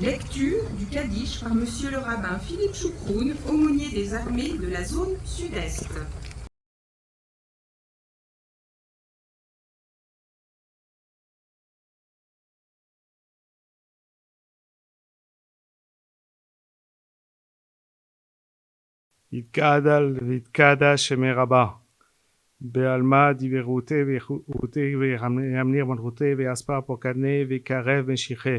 Lecture du Kaddish par Monsieur le rabbin Philippe Choukroun, aumônier des armées de la zone sud-est. יתגדל ויתקדש שמי רבה. בעלמא דיברותי ויחותי וימניר מלכותי ויספר פוקדני ויקרב משיחי.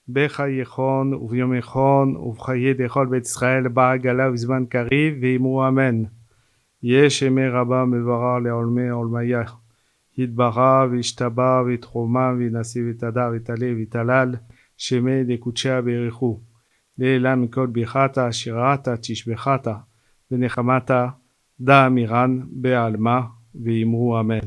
בחייכון וביומכון ובחיי דכל בית ישראל באה גלה בזמן קריב ואמרו אמן. יש שמי רבה מברך לעולמי עולמיה. יתברך וישתבח ויתחומם וינשיא ויתהדר ויתעלה ויתהלל שמי דקודשיה בירכו. לעילם מכל ברכתה שירתה תשבחתה ונחמתה דא אמירן בעלמא ואמרו אמן.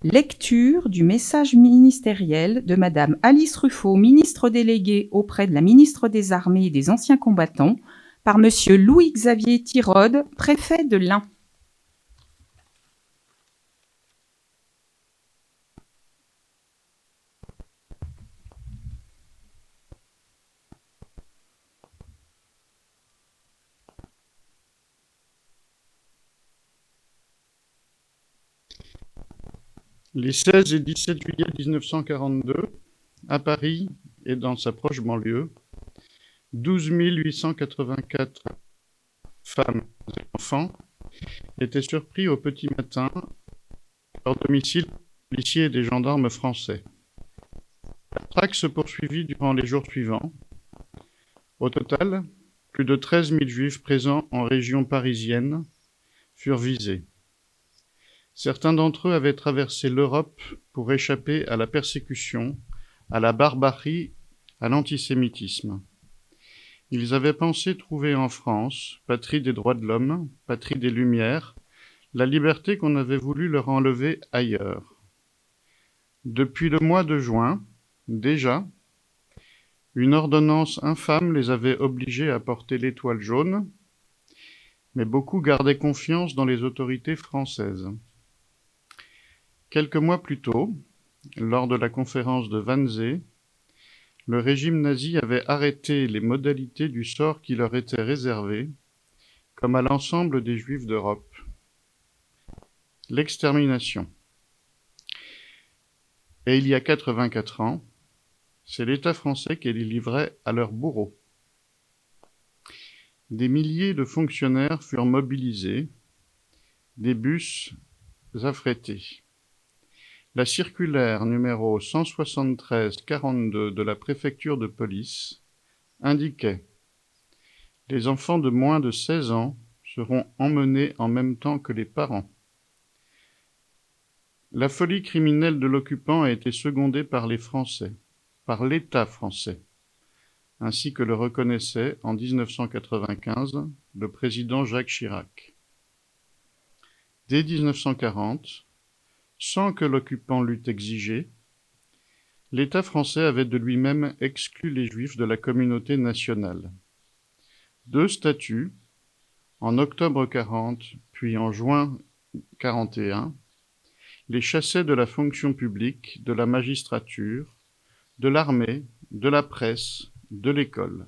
Lecture du message ministériel de Madame Alice Ruffo, ministre déléguée auprès de la ministre des Armées et des Anciens Combattants, par Monsieur Louis-Xavier Tirode, préfet de l'Ain. Les 16 et 17 juillet 1942, à Paris et dans sa proche banlieue, 12 884 femmes et enfants étaient surpris au petit matin à leur domicile par des policiers et des gendarmes français. La traque se poursuivit durant les jours suivants. Au total, plus de 13 000 juifs présents en région parisienne furent visés. Certains d'entre eux avaient traversé l'Europe pour échapper à la persécution, à la barbarie, à l'antisémitisme. Ils avaient pensé trouver en France, patrie des droits de l'homme, patrie des Lumières, la liberté qu'on avait voulu leur enlever ailleurs. Depuis le mois de juin, déjà, une ordonnance infâme les avait obligés à porter l'étoile jaune, mais beaucoup gardaient confiance dans les autorités françaises. Quelques mois plus tôt, lors de la conférence de Wannsee, le régime nazi avait arrêté les modalités du sort qui leur était réservé, comme à l'ensemble des Juifs d'Europe. L'extermination. Et il y a 84 ans, c'est l'État français qui les livrait à leurs bourreaux. Des milliers de fonctionnaires furent mobilisés, des bus affrétés. La circulaire numéro 173-42 de la préfecture de police indiquait « Les enfants de moins de 16 ans seront emmenés en même temps que les parents ». La folie criminelle de l'occupant a été secondée par les Français, par l'État français, ainsi que le reconnaissait en 1995 le président Jacques Chirac. Dès 1940, sans que l'occupant l'eût exigé, l'État français avait de lui-même exclu les Juifs de la communauté nationale. 2 statuts, en octobre 40 puis en juin 41, les chassaient de la fonction publique, de la magistrature, de l'armée, de la presse, de l'école.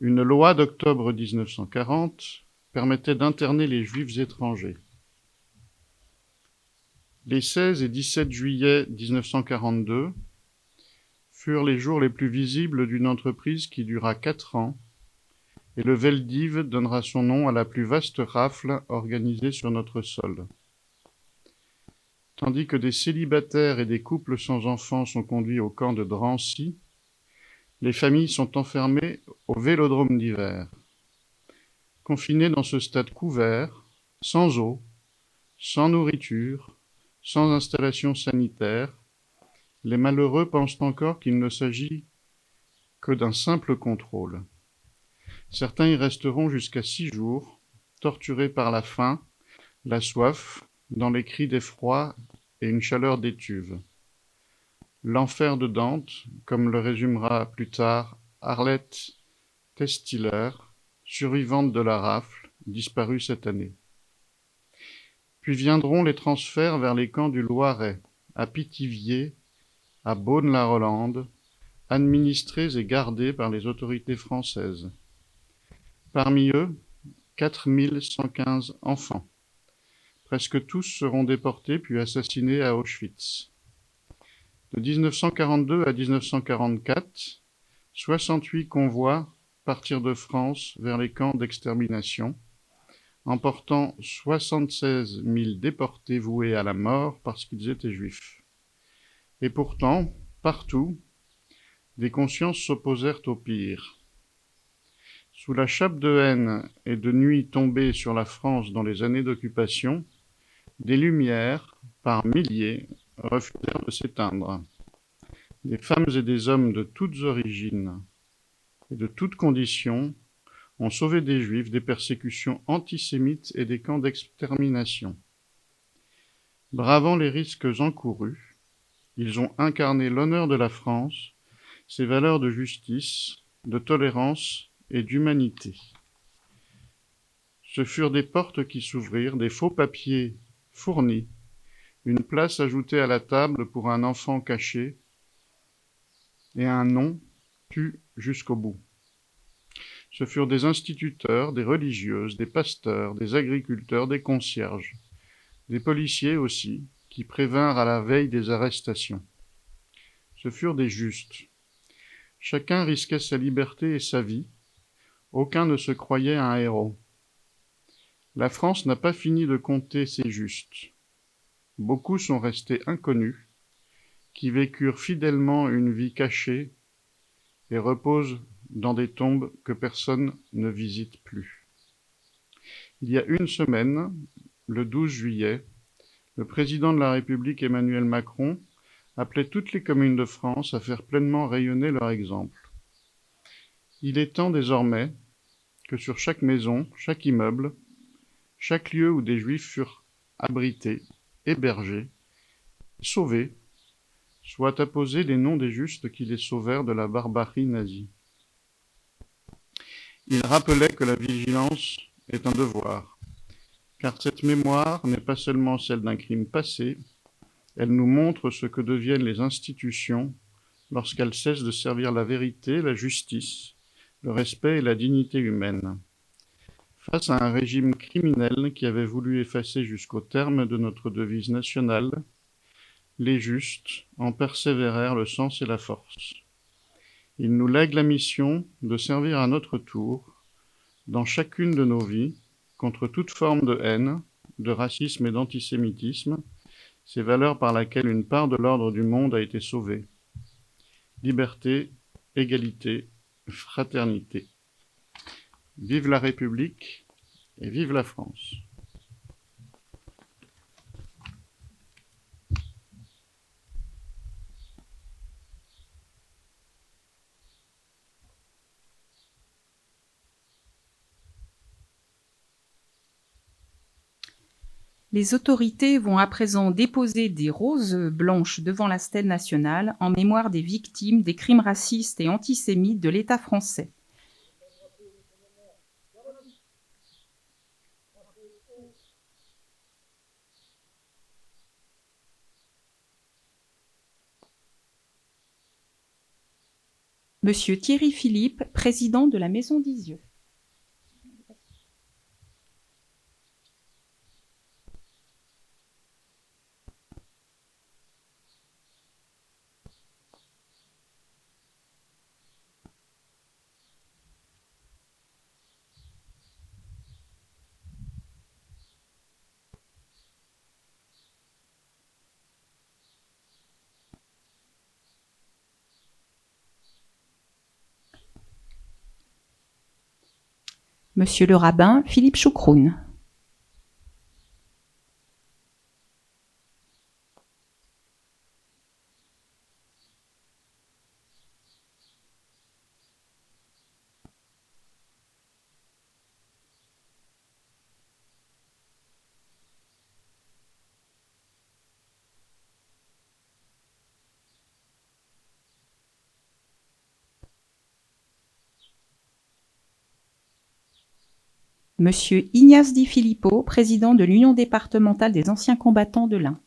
Une loi d'octobre 1940 permettait d'interner les Juifs étrangers. Les 16 et 17 juillet 1942 furent les jours les plus visibles d'une entreprise qui dura 4 ans, et le Veldiv donnera son nom à la plus vaste rafle organisée sur notre sol. Tandis que des célibataires et des couples sans enfants sont conduits au camp de Drancy, les familles sont enfermées au vélodrome d'hiver. Confinées dans ce stade couvert, sans eau, sans nourriture, sans installation sanitaire, les malheureux pensent encore qu'il ne s'agit que d'un simple contrôle. Certains y resteront jusqu'à 6 jours, torturés par la faim, la soif, dans les cris d'effroi et une chaleur d'étuve. L'enfer de Dante, comme le résumera plus tard Arlette Testiller, survivante de la rafle, disparue cette année. Puis viendront les transferts vers les camps du Loiret, à Pithiviers, à Beaune-la-Rolande, administrés et gardés par les autorités françaises. Parmi eux, 4115 enfants. Presque tous seront déportés puis assassinés à Auschwitz. De 1942 à 1944, 68 convois partirent de France vers les camps d'extermination, emportant 76 000 déportés voués à la mort parce qu'ils étaient juifs. Et pourtant, partout, des consciences s'opposèrent au pire. Sous la chape de haine et de nuit tombée sur la France dans les années d'occupation, des lumières, par milliers, refusèrent de s'éteindre. Des femmes et des hommes de toutes origines et de toutes conditions ont sauvé des Juifs des persécutions antisémites et des camps d'extermination. Bravant les risques encourus, ils ont incarné l'honneur de la France, ses valeurs de justice, de tolérance et d'humanité. Ce furent des portes qui s'ouvrirent, des faux papiers fournis, une place ajoutée à la table pour un enfant caché et un nom pu jusqu'au bout. Ce furent des instituteurs, des religieuses, des pasteurs, des agriculteurs, des concierges, des policiers aussi, qui prévinrent à la veille des arrestations. Ce furent des justes. Chacun risquait sa liberté et sa vie. Aucun ne se croyait un héros. La France n'a pas fini de compter ses justes. Beaucoup sont restés inconnus, qui vécurent fidèlement une vie cachée et reposent dans des tombes que personne ne visite plus. Il y a une semaine, le 12 juillet, le président de la République Emmanuel Macron appelait toutes les communes de France à faire pleinement rayonner leur exemple. Il est temps désormais que sur chaque maison, chaque immeuble, chaque lieu où des Juifs furent abrités, hébergés, sauvés, soient apposés les noms des justes qui les sauvèrent de la barbarie nazie. Il rappelait que la vigilance est un devoir, car cette mémoire n'est pas seulement celle d'un crime passé, elle nous montre ce que deviennent les institutions lorsqu'elles cessent de servir la vérité, la justice, le respect et la dignité humaine. Face à un régime criminel qui avait voulu effacer jusqu'au terme de notre devise nationale, les justes en persévérèrent le sens et la force. Ils nous lèguent la mission de servir à notre tour, dans chacune de nos vies, contre toute forme de haine, de racisme et d'antisémitisme, ces valeurs par lesquelles une part de l'ordre du monde a été sauvée. Liberté, égalité, fraternité. Vive la République et vive la France. Les autorités vont à présent déposer des roses blanches devant la stèle nationale en mémoire des victimes des crimes racistes et antisémites de l'État français. Monsieur Thierry Philippe, président de la Maison d'Isieux. Monsieur le rabbin Philippe Choukroun. Monsieur Ignace Di Filippo, président de l'Union départementale des anciens combattants de l'Ain.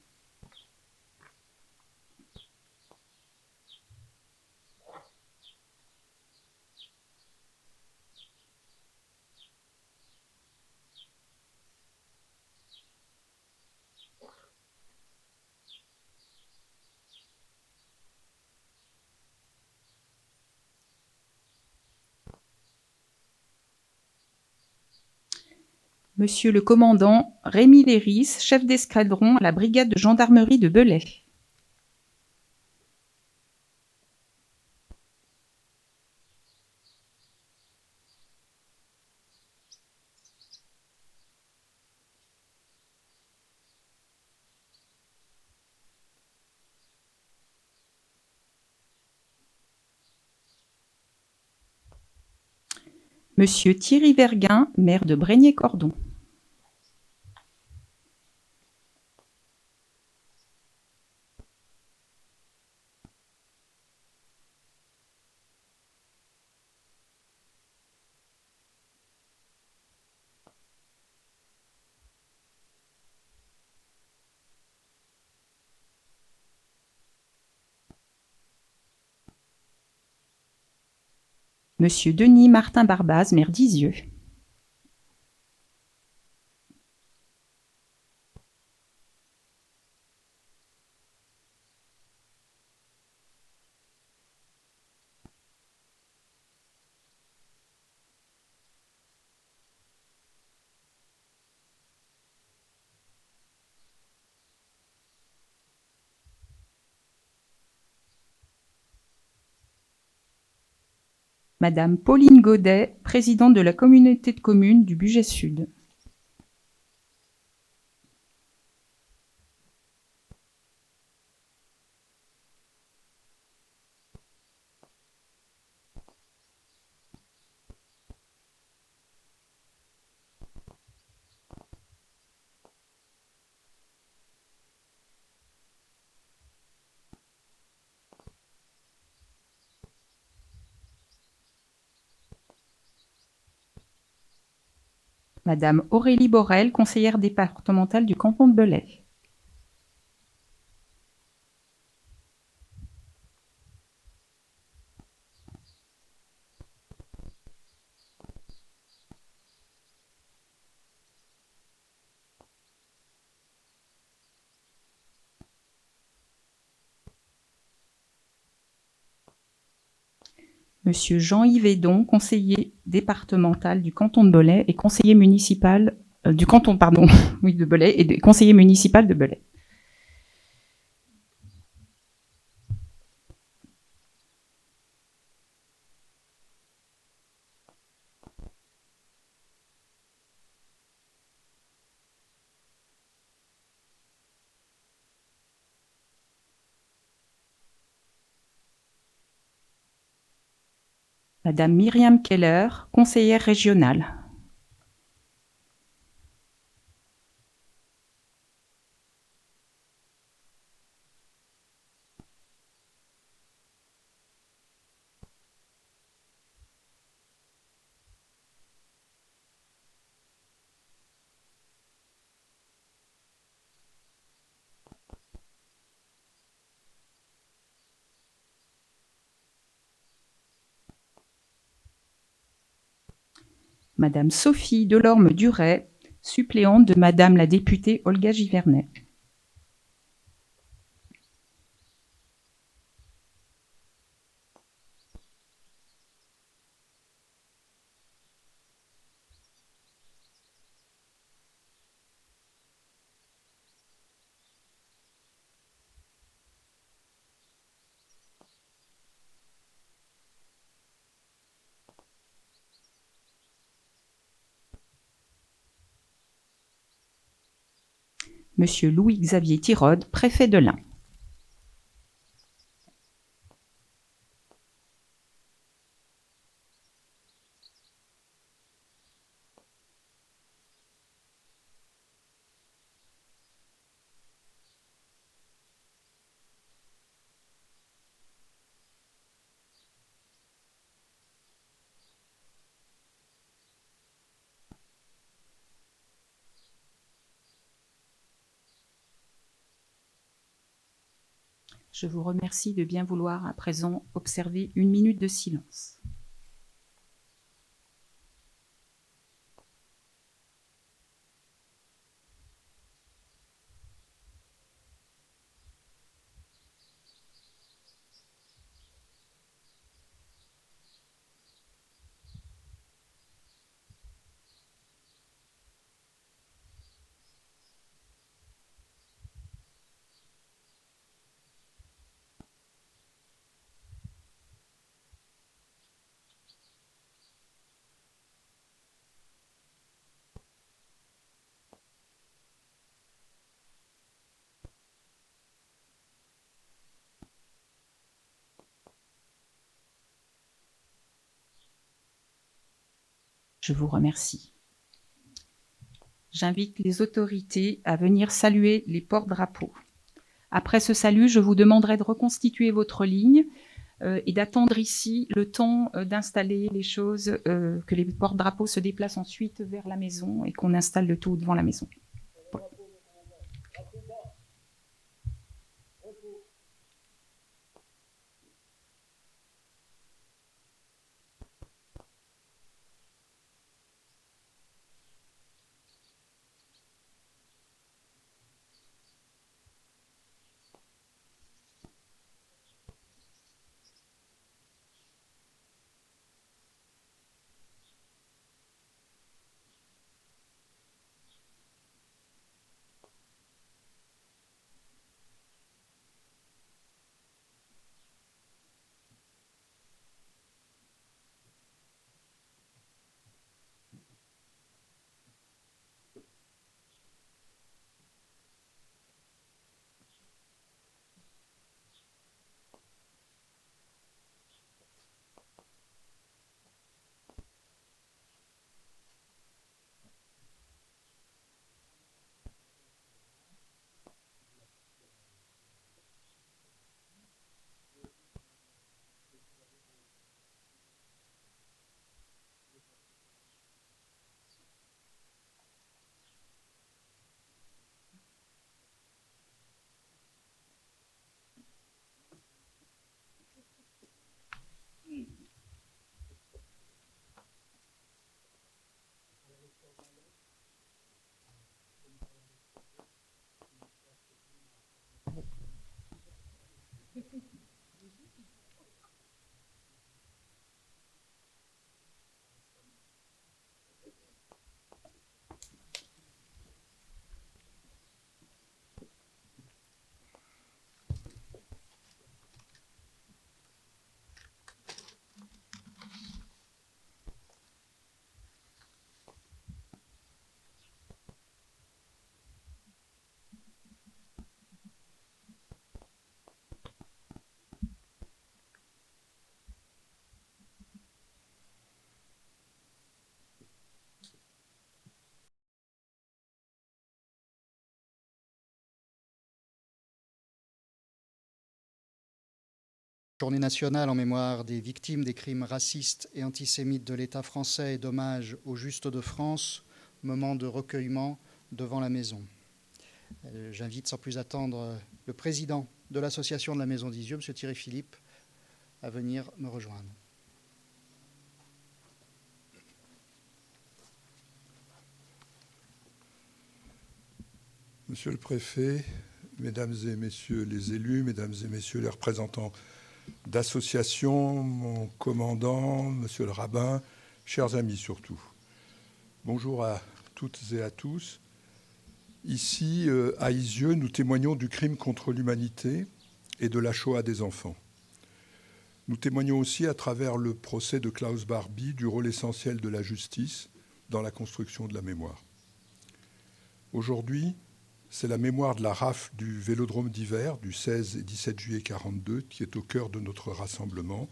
Monsieur le commandant Rémy Léris, chef d'escadron à la brigade de gendarmerie de Belay. Monsieur Thierry Verguin, maire de Brégnier-Cordon. Monsieur Denis Martin Barbaz, maire d'Izieux. Madame Pauline Godet, présidente de la communauté de communes du Bugey Sud. Madame Aurélie Borel, conseillère départementale du canton de Belay. Monsieur Jean-Yves Edon, conseiller départemental du canton de Belay et conseiller municipal du canton, pardon, oui, de Belay et conseiller municipal de Belay. Madame Myriam Keller, conseillère régionale. Madame Sophie Delorme-Duret, suppléante de Madame la députée Olga Givernet. Monsieur Louis-Xavier Tirode, préfet de l'Ain. Je vous remercie de bien vouloir à présent observer 1 minute de silence. Je vous remercie. J'invite les autorités à venir saluer les porte-drapeaux. Après ce salut, je vous demanderai de reconstituer votre ligne et d'attendre ici le temps d'installer les choses, que les porte-drapeaux se déplacent ensuite vers la maison et qu'on installe le tout devant la maison. Journée nationale en mémoire des victimes des crimes racistes et antisémites de l'État français et d'hommage aux Justes de France, moment de recueillement devant la maison. J'invite sans plus attendre le président de l'association de la Maison d'Isieux, M. Thierry Philippe, à venir me rejoindre. Monsieur le préfet, mesdames et messieurs les élus, mesdames et messieurs les représentants d'associations, mon commandant, monsieur le rabbin, chers amis surtout. Bonjour à toutes et à tous. Ici, à Isieux, nous témoignons du crime contre l'humanité et de la Shoah des enfants. Nous témoignons aussi à travers le procès de Klaus Barbie du rôle essentiel de la justice dans la construction de la mémoire. Aujourd'hui, c'est la mémoire de la rafle du Vélodrome d'hiver du 16 et 17 juillet 1942 qui est au cœur de notre rassemblement.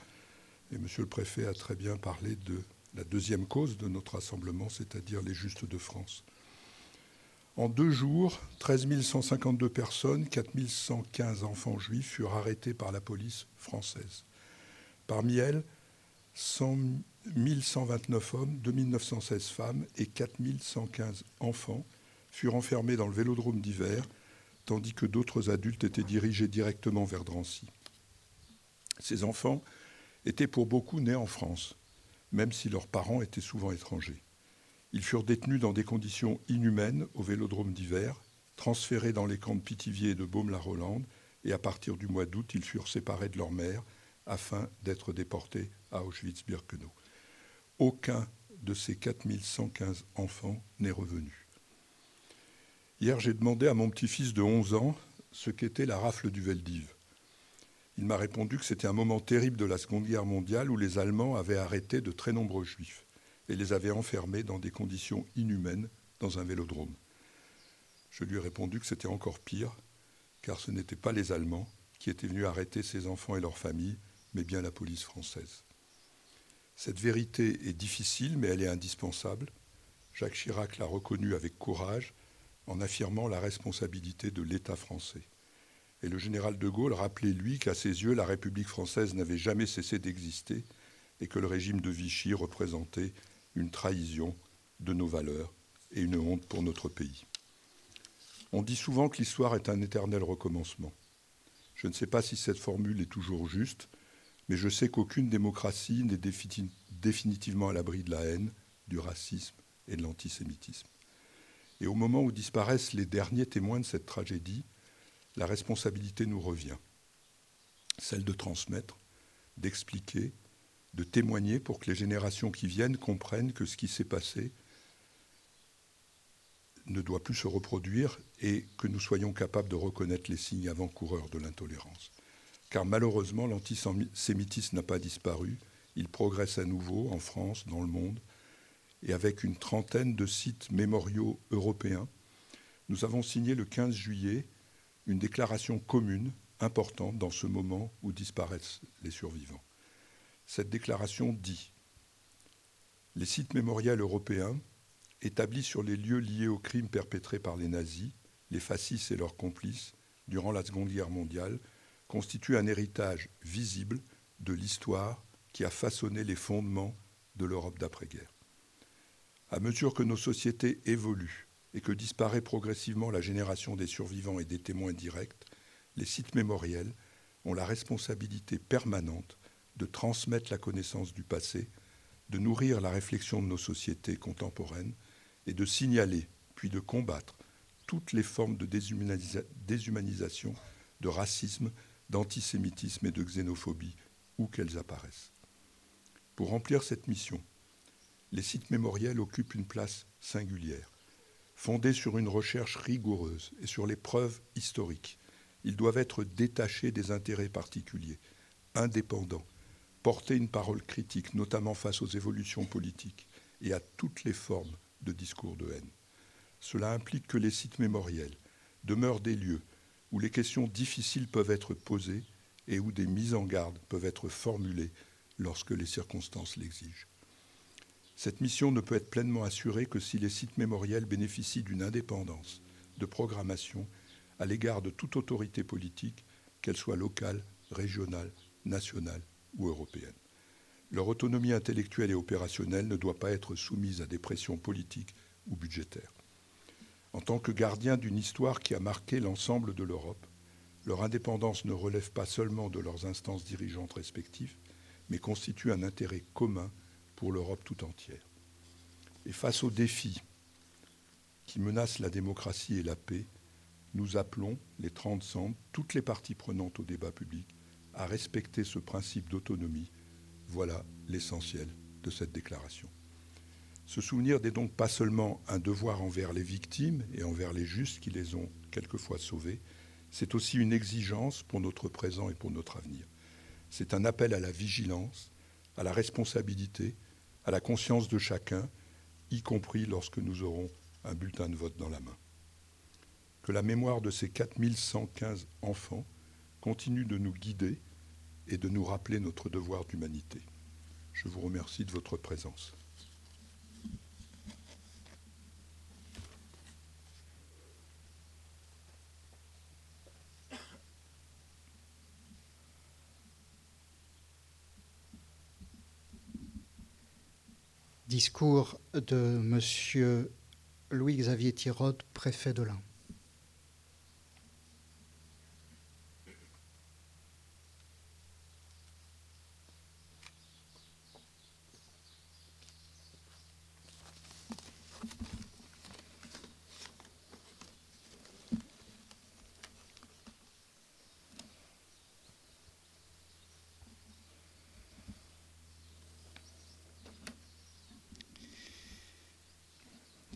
Et monsieur le préfet a très bien parlé de la deuxième cause de notre rassemblement, c'est-à-dire les Justes de France. En 2 jours, 13 152 personnes, 4 115 enfants juifs furent arrêtés par la police française. Parmi elles, 1129 hommes, 2916 femmes et 4115 enfants furent enfermés dans le Vélodrome d'hiver tandis que d'autres adultes étaient dirigés directement vers Drancy. Ces enfants étaient pour beaucoup nés en France, même si leurs parents étaient souvent étrangers. Ils furent détenus dans des conditions inhumaines au Vélodrome d'hiver, transférés dans les camps de Pithiviers et de Baume-la-Rolande, et à partir du mois d'août, ils furent séparés de leur mère afin d'être déportés à Auschwitz-Birkenau. Aucun de ces 4115 enfants n'est revenu. Hier, j'ai demandé à mon petit-fils de 11 ans ce qu'était la rafle du Veldiv. Il m'a répondu que c'était un moment terrible de la Seconde Guerre mondiale où les Allemands avaient arrêté de très nombreux Juifs et les avaient enfermés dans des conditions inhumaines dans un vélodrome. Je lui ai répondu que c'était encore pire, car ce n'étaient pas les Allemands qui étaient venus arrêter ces enfants et leurs familles, mais bien la police française. Cette vérité est difficile, mais elle est indispensable. Jacques Chirac l'a reconnue avec courage en affirmant la responsabilité de l'État français. Et le général de Gaulle rappelait, lui, qu'à ses yeux, la République française n'avait jamais cessé d'exister et que le régime de Vichy représentait une trahison de nos valeurs et une honte pour notre pays. On dit souvent que l'histoire est un éternel recommencement. Je ne sais pas si cette formule est toujours juste, mais je sais qu'aucune démocratie n'est définitivement à l'abri de la haine, du racisme et de l'antisémitisme. Et au moment où disparaissent les derniers témoins de cette tragédie, la responsabilité nous revient. Celle de transmettre, d'expliquer, de témoigner pour que les générations qui viennent comprennent que ce qui s'est passé ne doit plus se reproduire et que nous soyons capables de reconnaître les signes avant-coureurs de l'intolérance. Car malheureusement, l'antisémitisme n'a pas disparu. Il progresse à nouveau en France, dans le monde. Et avec une trentaine de sites mémoriaux européens, nous avons signé le 15 juillet une déclaration commune importante dans ce moment où disparaissent les survivants. Cette déclaration dit « Les sites mémoriels européens établis sur les lieux liés aux crimes perpétrés par les nazis, les fascistes et leurs complices durant la Seconde Guerre mondiale constituent un héritage visible de l'histoire qui a façonné les fondements de l'Europe d'après-guerre. À mesure que nos sociétés évoluent et que disparaît progressivement la génération des survivants et des témoins directs, les sites mémoriels ont la responsabilité permanente de transmettre la connaissance du passé, de nourrir la réflexion de nos sociétés contemporaines et de signaler, puis de combattre toutes les formes de déshumanisation, de racisme, d'antisémitisme et de xénophobie, où qu'elles apparaissent. Pour remplir cette mission, les sites mémoriels occupent une place singulière. Fondés sur une recherche rigoureuse et sur les preuves historiques, ils doivent être détachés des intérêts particuliers, indépendants, porter une parole critique, notamment face aux évolutions politiques et à toutes les formes de discours de haine. Cela implique que les sites mémoriels demeurent des lieux où les questions difficiles peuvent être posées et où des mises en garde peuvent être formulées lorsque les circonstances l'exigent. Cette mission ne peut être pleinement assurée que si les sites mémoriels bénéficient d'une indépendance de programmation à l'égard de toute autorité politique, qu'elle soit locale, régionale, nationale ou européenne. Leur autonomie intellectuelle et opérationnelle ne doit pas être soumise à des pressions politiques ou budgétaires. En tant que gardiens d'une histoire qui a marqué l'ensemble de l'Europe, leur indépendance ne relève pas seulement de leurs instances dirigeantes respectives, mais constitue un intérêt commun pour l'Europe tout entière. Et face aux défis qui menacent la démocratie et la paix, nous appelons, les 30 Centres, toutes les parties prenantes au débat public, à respecter ce principe d'autonomie. Voilà l'essentiel de cette déclaration. Se souvenir n'est donc pas seulement un devoir envers les victimes et envers les justes qui les ont quelquefois sauvés, c'est aussi une exigence pour notre présent et pour notre avenir. C'est un appel à la vigilance, à la responsabilité, à la conscience de chacun, y compris lorsque nous aurons un bulletin de vote dans la main. Que la mémoire de ces 4115 enfants continue de nous guider et de nous rappeler notre devoir d'humanité. Je vous remercie de votre présence. Discours de M. Louis-Xavier Tirode, préfet de l'Ain.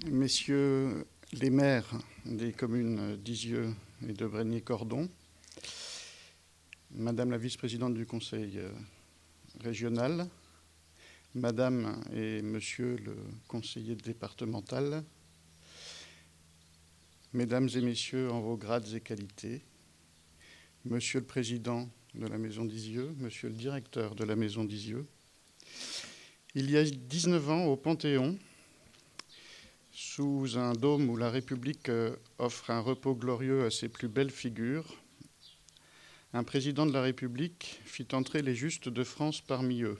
Messieurs les maires des communes d'Isieux et de Brégny-Cordon, Madame la vice-présidente du conseil régional, Madame et Monsieur le conseiller départemental, Mesdames et Messieurs en vos grades et qualités, Monsieur le Président de la Maison d'Isieux, Monsieur le Directeur de la Maison d'Isieux, il y a 19 ans, au Panthéon, sous un dôme où la République offre un repos glorieux à ses plus belles figures, un président de la République fit entrer les justes de France parmi eux.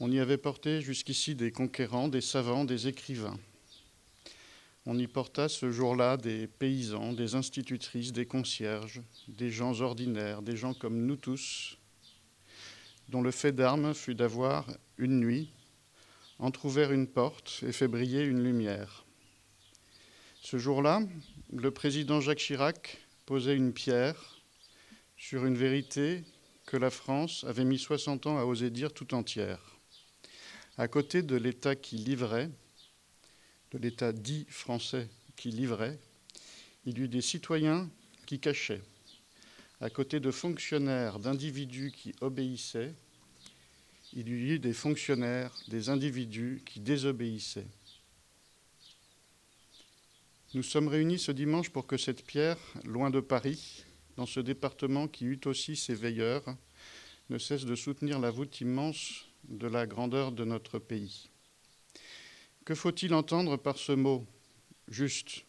On y avait porté jusqu'ici des conquérants, des savants, des écrivains. On y porta ce jour-là des paysans, des institutrices, des concierges, des gens ordinaires, des gens comme nous tous, dont le fait d'armes fut d'avoir, une nuit, entrouvert une porte et fait briller une lumière. Ce jour-là, le président Jacques Chirac posait une pierre sur une vérité que la France avait mis 60 ans à oser dire tout entière. À côté de l'État qui livrait, de l'État dit français qui livrait, il y eut des citoyens qui cachaient. À côté de fonctionnaires, d'individus qui obéissaient, il y eut des fonctionnaires, des individus qui désobéissaient. Nous sommes réunis ce dimanche pour que cette pierre, loin de Paris, dans ce département qui eut aussi ses veilleurs, ne cesse de soutenir la voûte immense de la grandeur de notre pays. Que faut-il entendre par ce mot « juste » ?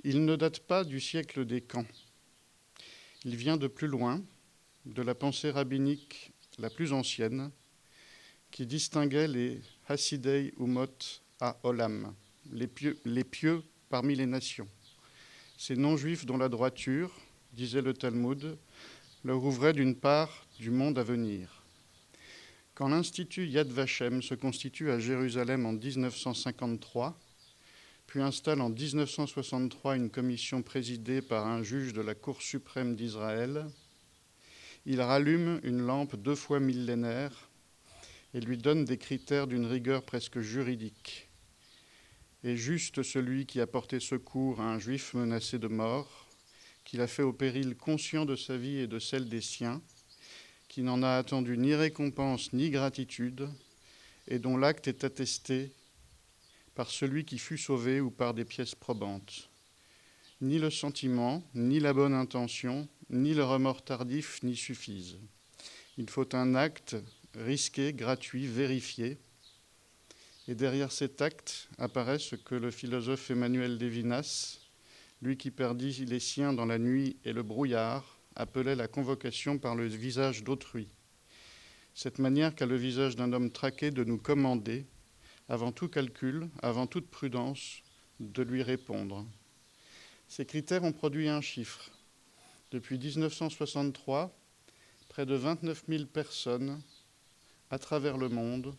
Il ne date pas du siècle des camps. Il vient de plus loin, de la pensée rabbinique la plus ancienne, qui distinguait les Hasidei Umot à Olam, les pieux parmi les nations. Ces non-juifs dont la droiture, disait le Talmud, leur ouvrait d'une part du monde à venir. Quand l'Institut Yad Vashem se constitue à Jérusalem en 1953, puis installe en 1963 une commission présidée par un juge de la Cour suprême d'Israël, il rallume une lampe 2 fois millénaire et lui donne des critères d'une rigueur presque juridique. Et juste celui qui a porté secours à un juif menacé de mort, qu'il a fait au péril conscient de sa vie et de celle des siens, qui n'en a attendu ni récompense ni gratitude, et dont l'acte est attesté par celui qui fut sauvé ou par des pièces probantes. Ni le sentiment, ni la bonne intention, ni le remords tardif n'y suffisent. Il faut un acte risqué, gratuit, vérifié. Et derrière cet acte apparaît ce que le philosophe Emmanuel Levinas, lui qui perdit les siens dans la nuit et le brouillard, appelait la convocation par le visage d'autrui. Cette manière qu'a le visage d'un homme traqué de nous commander, avant tout calcul, avant toute prudence, de lui répondre. Ces critères ont produit un chiffre. Depuis 1963, près de 29 000 personnes à travers le monde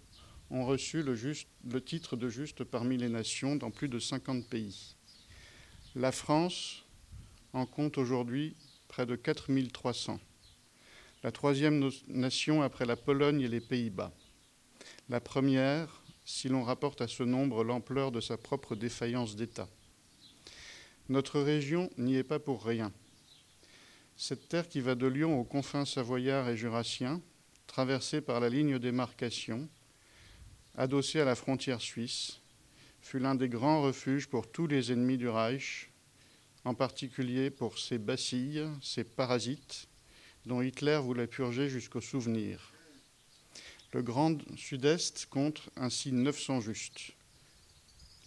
ont reçu le titre de juste parmi les nations dans plus de 50 pays. La France en compte aujourd'hui près de 4 300. La troisième nation après la Pologne et les Pays-Bas. La première, si l'on rapporte à ce nombre l'ampleur de sa propre défaillance d'État. Notre région n'y est pas pour rien. Cette terre qui va de Lyon aux confins savoyards et jurassiens, traversée par la ligne de démarcation, adossée à la frontière suisse, fut l'un des grands refuges pour tous les ennemis du Reich, en particulier pour ces bacilles, ces parasites, dont Hitler voulait purger jusqu'au souvenir. Le Grand Sud-Est compte ainsi 900 justes.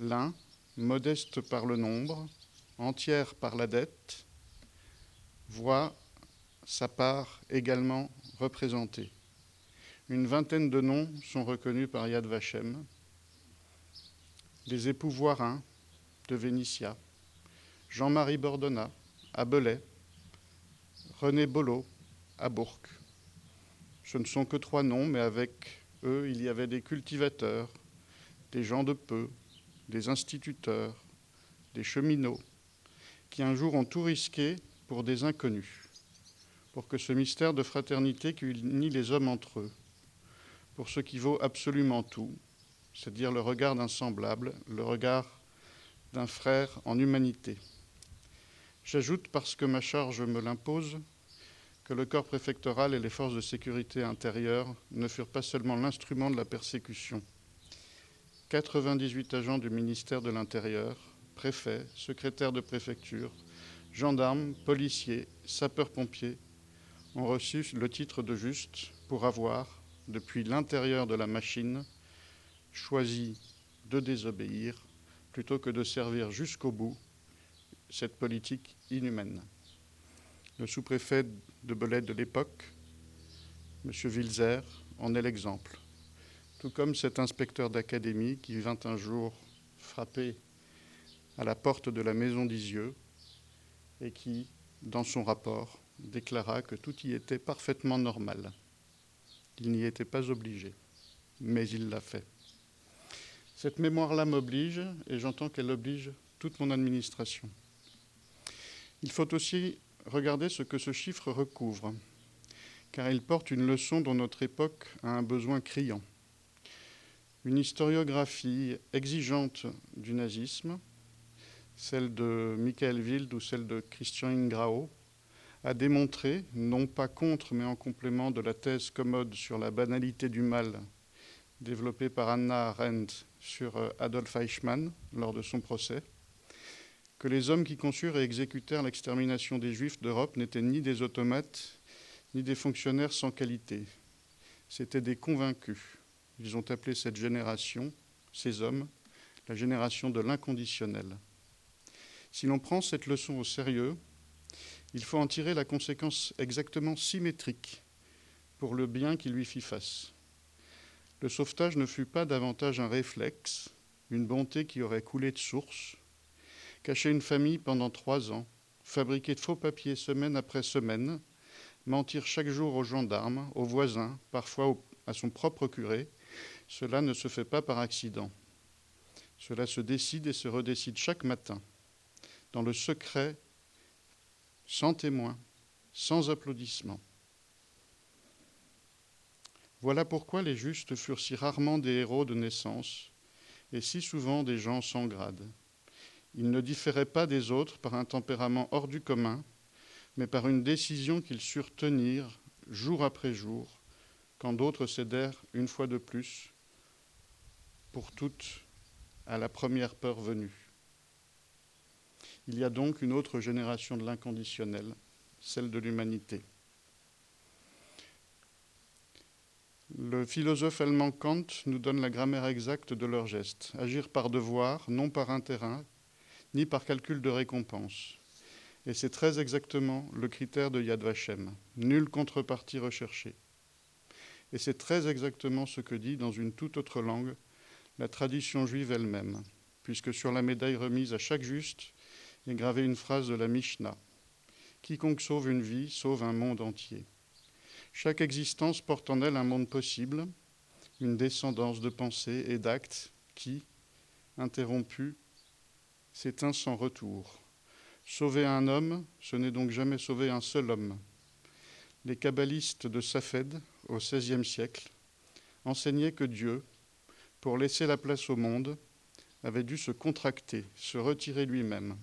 L'Ain, modeste par le nombre, entière par la dette, voit sa part également représentée. Une vingtaine de noms sont reconnus par Yad Vashem. Les époux Voirin de Vénitia, Jean-Marie Bordonna à Belay, René Bollot à Bourg. Ce ne sont que 3 noms, mais avec eux, il y avait des cultivateurs, des gens de peu, des instituteurs, des cheminots, qui un jour ont tout risqué pour des inconnus, pour que ce mystère de fraternité qui unit les hommes entre eux, pour ce qui vaut absolument tout, c'est-à-dire le regard d'un semblable, le regard d'un frère en humanité. J'ajoute, parce que ma charge me l'impose, que le corps préfectoral et les forces de sécurité intérieure ne furent pas seulement l'instrument de la persécution. 98 agents du ministère de l'Intérieur, préfets, secrétaires de préfecture, gendarmes, policiers, sapeurs-pompiers, ont reçu le titre de juste pour avoir, depuis l'intérieur de la machine, choisi de désobéir plutôt que de servir jusqu'au bout cette politique inhumaine. Le sous-préfet de Belette de l'époque, M. Wilzer, en est l'exemple. Tout comme cet inspecteur d'académie qui vint un jour frapper à la porte de la maison d'Isieux et qui, dans son rapport, déclara que tout y était parfaitement normal. Il n'y était pas obligé, mais il l'a fait. Cette mémoire-là m'oblige, et j'entends qu'elle oblige toute mon administration. Il faut aussi regarder ce que ce chiffre recouvre, car il porte une leçon dont notre époque a un besoin criant. Une historiographie exigeante du nazisme, celle de Michael Wild ou celle de Christian Ingrao, a démontré, non pas contre mais en complément de la thèse commode sur la banalité du mal développée par Hannah Arendt sur Adolf Eichmann lors de son procès, que les hommes qui conçurent et exécutèrent l'extermination des Juifs d'Europe n'étaient ni des automates, ni des fonctionnaires sans qualité. C'étaient des convaincus. Ils ont appelé cette génération, ces hommes, la génération de l'inconditionnel. Si l'on prend cette leçon au sérieux, il faut en tirer la conséquence exactement symétrique pour le bien qui lui fit face. Le sauvetage ne fut pas davantage un réflexe, une bonté qui aurait coulé de source, cacher une famille pendant 3 ans, fabriquer de faux papiers semaine après semaine, mentir chaque jour aux gendarmes, aux voisins, parfois à son propre curé, cela ne se fait pas par accident. Cela se décide et se redécide chaque matin, dans le secret, sans témoin, sans applaudissements. Voilà pourquoi les justes furent si rarement des héros de naissance et si souvent des gens sans grade. Ils ne différaient pas des autres par un tempérament hors du commun, mais par une décision qu'ils surent tenir jour après jour, quand d'autres cédèrent une fois de plus, pour toutes, à la première peur venue. Il y a donc une autre génération de l'inconditionnel, celle de l'humanité. Le philosophe allemand Kant nous donne la grammaire exacte de leurs gestes. Agir par devoir, non par intérêt, ni par calcul de récompense. Et c'est très exactement le critère de Yad Vashem. Nulle contrepartie recherchée. Et c'est très exactement ce que dit, dans une toute autre langue, la tradition juive elle-même, puisque sur la médaille remise à chaque juste est gravée une phrase de la Mishnah. Quiconque sauve une vie sauve un monde entier. Chaque existence porte en elle un monde possible, une descendance de pensées et d'actes qui, interrompus, s'éteint sans retour. Sauver un homme, ce n'est donc jamais sauver un seul homme. Les kabbalistes de Safed, au XVIe siècle, enseignaient que Dieu, pour laisser la place au monde, avait dû se contracter, se retirer lui-même.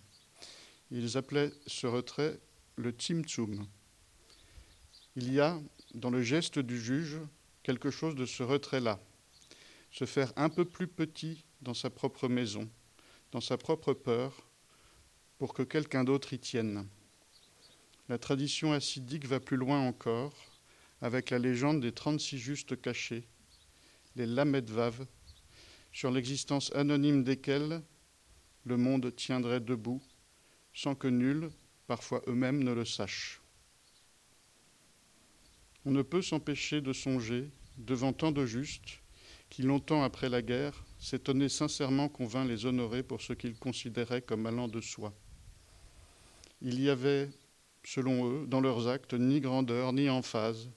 Ils appelaient ce retrait le tzimtzum. Il y a, dans le geste du juge, quelque chose de ce retrait-là. Se faire un peu plus petit dans sa propre maison, dans sa propre peur, pour que quelqu'un d'autre y tienne. La tradition hassidique va plus loin encore, avec la légende des 36 justes cachés, les Lamed Vav, sur l'existence anonyme desquels le monde tiendrait debout, sans que nul, parfois eux-mêmes, ne le sache. On ne peut s'empêcher de songer, devant tant de justes, qui, longtemps après la guerre, s'étonnaient sincèrement qu'on vînt les honorer pour ce qu'ils considéraient comme allant de soi. Il y avait, selon eux, dans leurs actes, ni grandeur, ni emphase,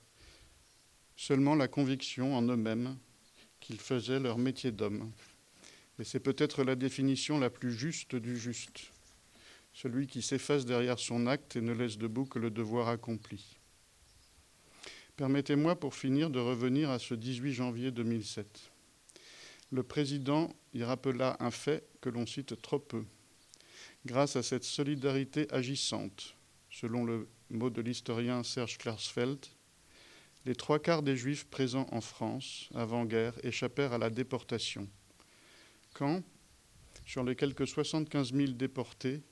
seulement la conviction en eux-mêmes qu'ils faisaient leur métier d'homme. Et c'est peut-être la définition la plus juste du juste, celui qui s'efface derrière son acte et ne laisse debout que le devoir accompli. Permettez-moi pour finir de revenir à ce 18 janvier 2007. Le président y rappela un fait que l'on cite trop peu. Grâce à cette solidarité agissante, selon le mot de l'historien Serge Klarsfeld, les 3/4 des Juifs présents en France avant-guerre échappèrent à la déportation. Quand, sur les quelques 75 000 déportés,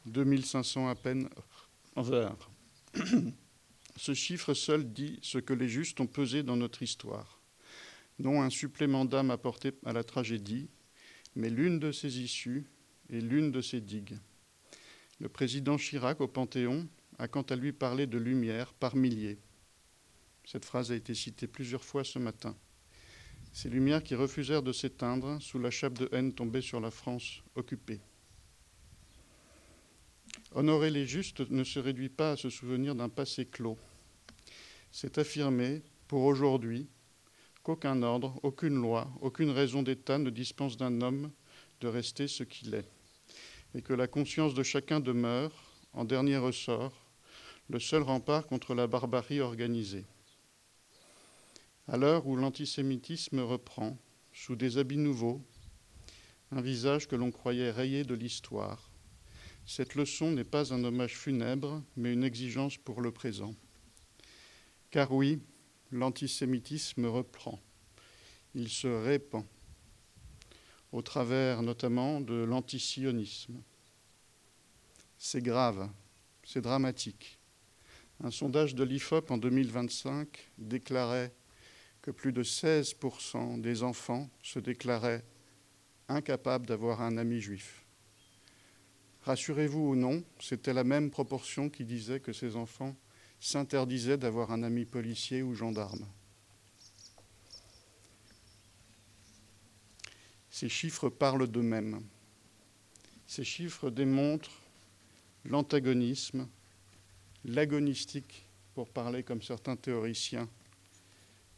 2 500 à peine vinrent. Ce chiffre seul dit ce que les justes ont pesé dans notre histoire. Non un supplément d'âme apporté à la tragédie, mais l'une de ses issues et l'une de ses digues. Le président Chirac, au Panthéon, a quant à lui parlé de lumière par milliers. Cette phrase a été citée plusieurs fois ce matin. Ces lumières qui refusèrent de s'éteindre sous la chape de haine tombée sur la France occupée. Honorer les justes ne se réduit pas à se souvenir d'un passé clos. C'est affirmer, pour aujourd'hui, qu'aucun ordre, aucune loi, aucune raison d'État ne dispense d'un homme de rester ce qu'il est, et que la conscience de chacun demeure, en dernier ressort, le seul rempart contre la barbarie organisée. À l'heure où l'antisémitisme reprend, sous des habits nouveaux, un visage que l'on croyait rayé de l'histoire, cette leçon n'est pas un hommage funèbre, mais une exigence pour le présent. Car oui, l'antisémitisme reprend. Il se répand, au travers notamment de l'antisionisme. C'est grave, c'est dramatique. Un sondage de l'IFOP en 2025 déclarait que plus de 16% des enfants se déclaraient incapables d'avoir un ami juif. Rassurez-vous ou non, c'était la même proportion qui disait que ces enfants s'interdisaient d'avoir un ami policier ou gendarme. Ces chiffres parlent d'eux-mêmes. Ces chiffres démontrent l'antagonisme, l'agonistique, pour parler comme certains théoriciens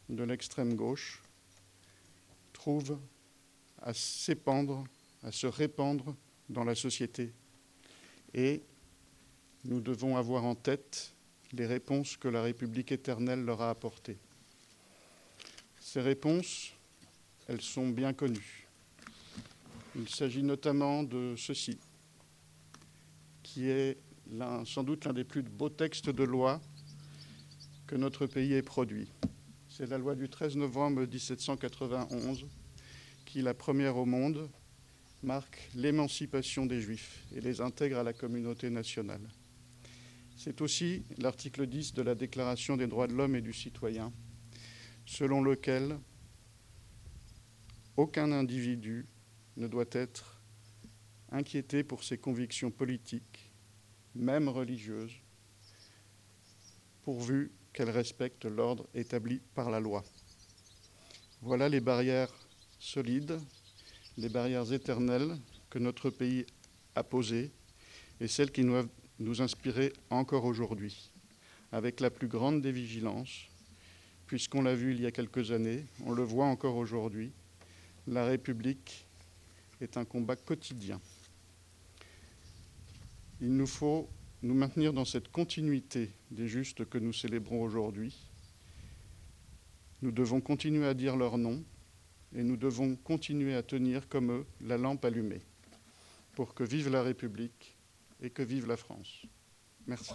de l'extrême gauche, trouve à s'épandre, à se répandre dans la société. Et nous devons avoir en tête les réponses que la République éternelle leur a apportées. Ces réponses, elles sont bien connues. Il s'agit notamment de ceci, qui est sans doute l'un des plus beaux textes de loi que notre pays ait produit. C'est la loi du 13 novembre 1791 qui, la première au monde, marque l'émancipation des Juifs et les intègre à la communauté nationale. C'est aussi l'article 10 de la Déclaration des droits de l'homme et du citoyen, selon lequel aucun individu ne doit être inquiété pour ses convictions politiques, même religieuses, pourvu qu'elles respectent l'ordre établi par la loi. Voilà les barrières solides, les barrières éternelles que notre pays a posées et celles qui doivent nous inspirer encore aujourd'hui, avec la plus grande des vigilances, puisqu'on l'a vu il y a quelques années, on le voit encore aujourd'hui, la République est un combat quotidien. Il nous faut nous maintenir dans cette continuité des justes que nous célébrons aujourd'hui. Nous devons continuer à dire leur nom et nous devons continuer à tenir comme eux la lampe allumée pour que vive la République et que vive la France. Merci.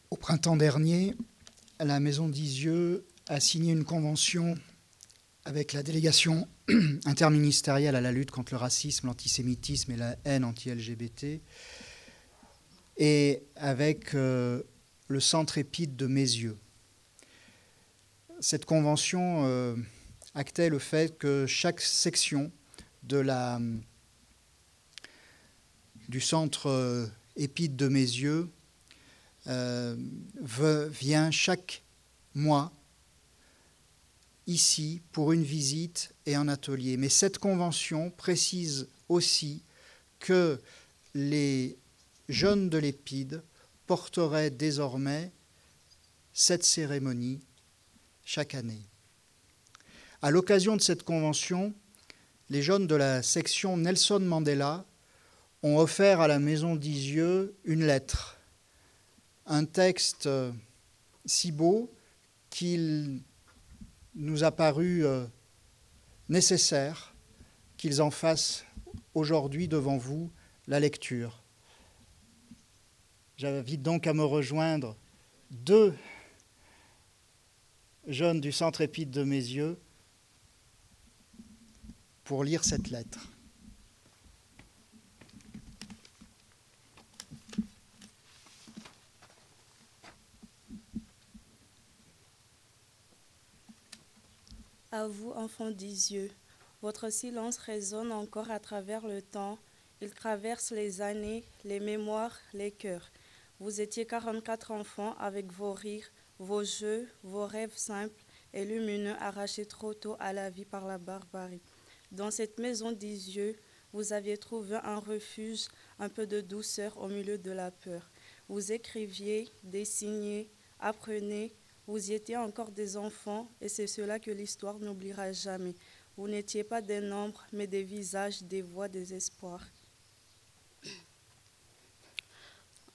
Au printemps dernier, la Maison d'Isieux a signé une convention avec la délégation interministérielle à la lutte contre le racisme, l'antisémitisme et la haine anti-LGBT et avec le centre EPID de Meyzieux. Cette convention actait le fait que chaque section du centre EPID de Meyzieux vient chaque mois ici pour une visite et un atelier. Mais cette convention précise aussi que les jeunes de l'EPID porteraient désormais cette cérémonie chaque année. À l'occasion de cette convention, les jeunes de la section Nelson Mandela ont offert à la Maison d'Isieux une lettre, un texte si beau qu'il nous a paru nécessaire qu'ils en fassent aujourd'hui devant vous la lecture. J'invite donc à me rejoindre 2 jeunes du Centre Épide de Mes Yeux pour lire cette lettre. À vous, enfants d'Isieux, votre silence résonne encore à travers le temps. Il traverse les années, les mémoires, les cœurs. Vous étiez 44 enfants avec vos rires, vos jeux, vos rêves simples et lumineux arrachés trop tôt à la vie par la barbarie. Dans cette maison d'Isieux, vous aviez trouvé un refuge, un peu de douceur au milieu de la peur. Vous écriviez, dessiniez, apprenez. Vous y étiez encore des enfants et c'est cela que l'histoire n'oubliera jamais. Vous n'étiez pas des nombres, mais des visages, des voix, des espoirs.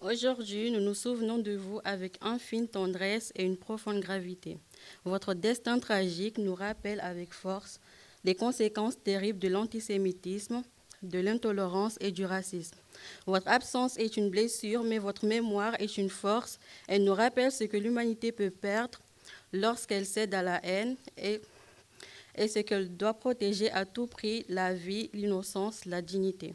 Aujourd'hui, nous nous souvenons de vous avec infinie tendresse et une profonde gravité. Votre destin tragique nous rappelle avec force les conséquences terribles de l'antisémitisme, de l'intolérance et du racisme. Votre absence est une blessure, mais votre mémoire est une force. Elle nous rappelle ce que l'humanité peut perdre lorsqu'elle cède à la haine et ce qu'elle doit protéger à tout prix, la vie, l'innocence, la dignité.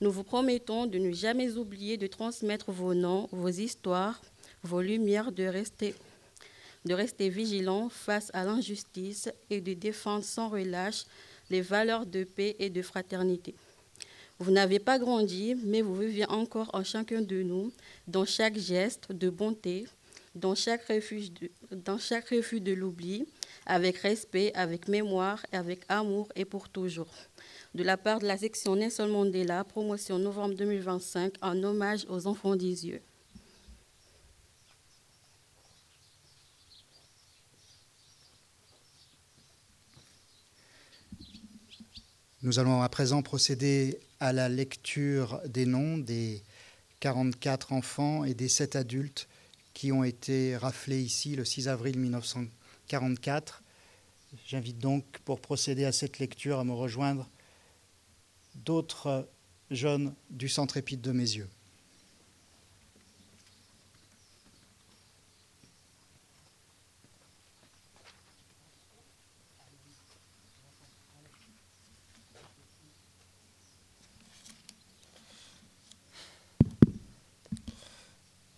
Nous vous promettons de ne jamais oublier de transmettre vos noms, vos histoires, vos lumières, de rester vigilants face à l'injustice et de défendre sans relâche les valeurs de paix et de fraternité. Vous n'avez pas grandi, mais vous vivez encore en chacun de nous, dans chaque geste de bonté, dans chaque refus de l'oubli, avec respect, avec mémoire, avec amour et pour toujours. De la part de la section Nelson Mandela, promotion novembre 2025, en hommage aux enfants d'Isieux. Nous allons à présent procéder à la lecture des noms des 44 enfants et des 7 adultes qui ont été raflés ici le 6 avril 1944. J'invite donc, pour procéder à cette lecture, à me rejoindre d'autres jeunes du Centre Épide de Mes Yeux.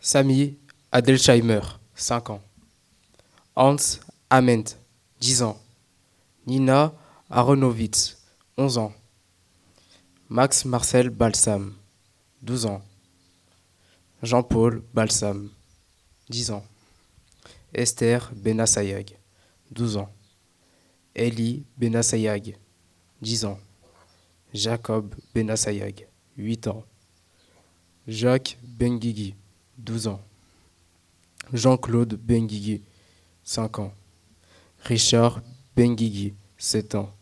Sami Adelsheimer, 5 ans. Hans Ament, 10 ans. Nina Aronowitz, 11 ans. Max Marcel Balsam, 12 ans. Jean-Paul Balsam, 10 ans. Esther Benassayag, 12 ans. Elie Benassayag, 10 ans. Jacob Benassayag, 8 ans. Jacques Benguigui, 12 ans. Jean-Claude Benguigui, 5 ans. Richard Benguigui, 7 ans.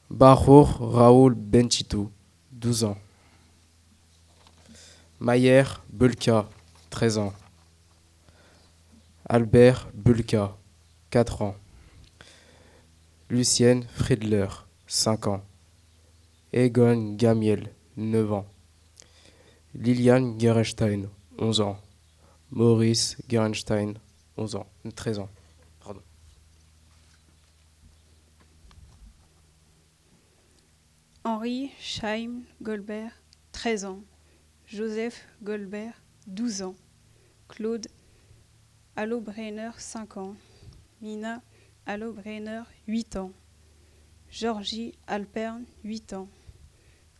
Barour Raoul Benchitou, 12 ans. Mayer Bulka, 13 ans. Albert Bulka, 4 ans. Lucienne Friedler, 5 ans. Egon Gamiel, 9 ans. Liliane Gerenstein, 11 ans. Maurice Gerenstein, 13 ans. Pardon. Henri Chaim Goldberg, 13 ans. Joseph Goldberg, 12 ans. Claude Allobrenner, 5 ans. Mina Allobrenner, 8 ans. Georgie Alpern, 8 ans.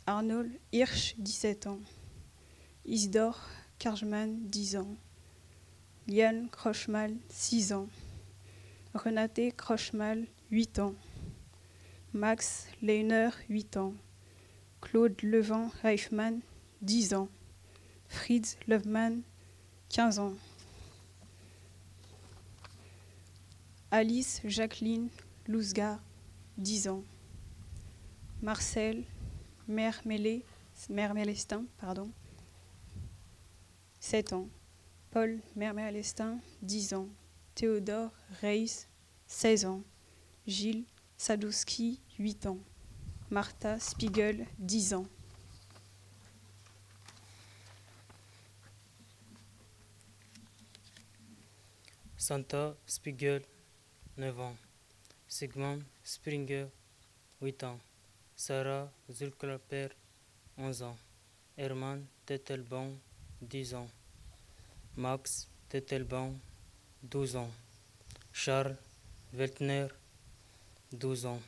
Arnold Hirsch, 17 ans. Isidore Karjman, 10 ans. Liane Krochmal, 6 ans. Renate Krochmal, 8 ans. Max Lehner, 8 ans. Claude Levent Reifmann, 10 ans. Fritz Löwmann, 15 ans. Alice Jacqueline Lousga, 10 ans. Marcel Mermélestin, 7 ans. Paul Mermélestin, 10 ans. Théodore Reis, 16 ans. Gilles Sadowski, 8 ans. Martha Spiegel, 10 ans. Santa Spiegel, 9 ans. Sigmund Springer, 8 ans. Sarah Zulklaper, 11 ans. Hermann Tettelbaum, 10 ans. Max Tettelbaum, 12 ans. Charles Weltner, 12 ans.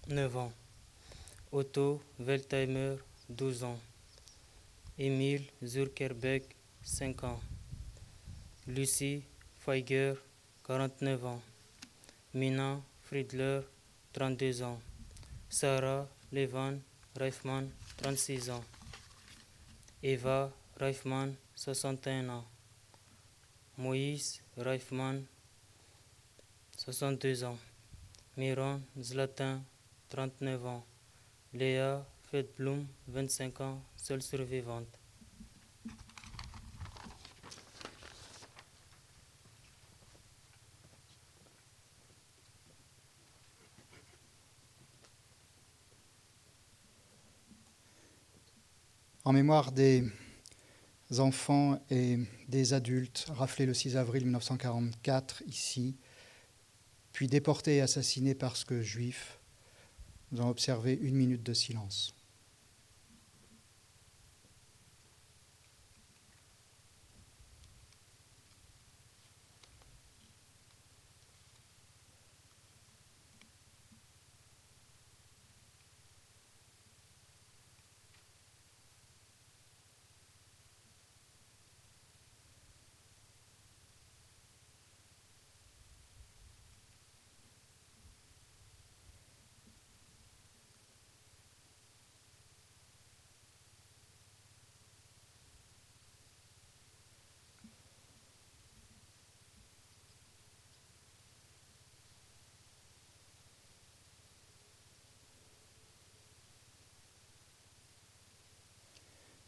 9 ans. Otto Weltheimer, 12 ans. Emile Zurkerbeck, 5 ans. Lucie Feiger, 49 ans. Mina Friedler, 32 ans. Sarah Levan Reifmann, 36 ans. Eva Reifmann, 61 ans. Moïse Reifmann, 62 ans. Miron Zlatin, 39 ans. Léa Feldblum, 25 ans, seule survivante. En mémoire des enfants et des adultes raflés le 6 avril 1944 ici, puis déportés et assassinés parce que juifs, nous allons observer 1 minute de silence.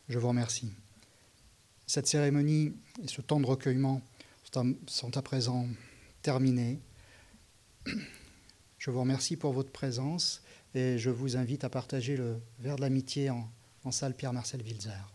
Je vous remercie. Cette cérémonie et ce temps de recueillement sont à présent terminés. Je vous remercie pour votre présence et je vous invite à partager le verre de l'amitié en salle Pierre-Marcel Wilzer.